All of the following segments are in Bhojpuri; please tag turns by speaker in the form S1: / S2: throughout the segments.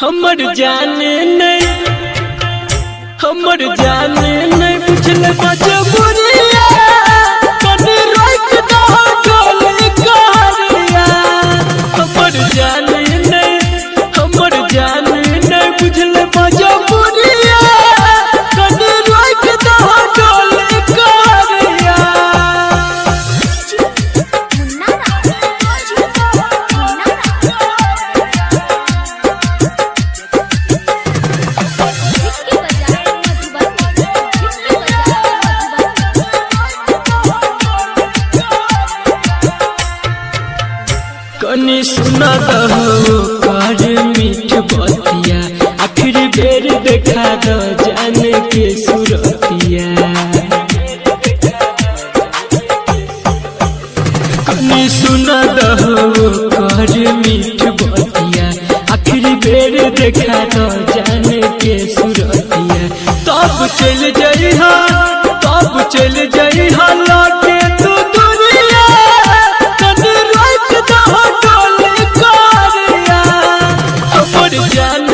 S1: हमर जाने नहीं बुझले मजबूरिया कनी रोक दो डोली कहरिया। हमर जाने नहीं बुझले मजबूरिया कनी रोक दो डोली कहरिया। कनी सुना दहो कर मीठ बतिया आखिर बेर देखा दो जान के सुरतिया। कनी सुना दहो कर मीठ बतिया आखिर बेर देखा दो जान के सुरतिया। तब चल जइहा लौटे तू दुनिया कनी रोक दो डोली कहरिया। हमर जान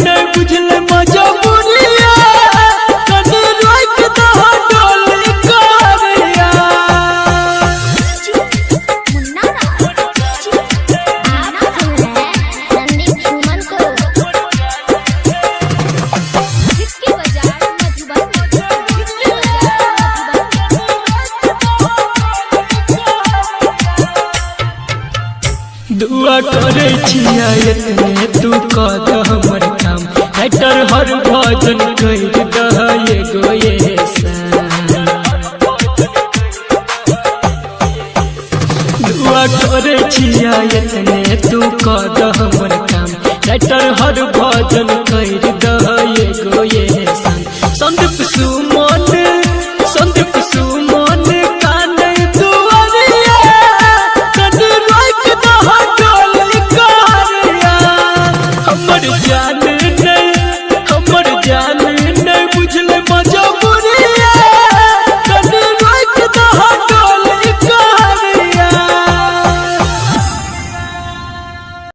S1: नहीं बुझले मजबूरिया कनी रोक दो डोली कहरिया। दुआ करे छिया इतने तू कद हमर काम हैटर हर भजन कर दह एगो दुआ करे छिया इतने तू कद हमर काम हैटर हर भजन कर दह एगो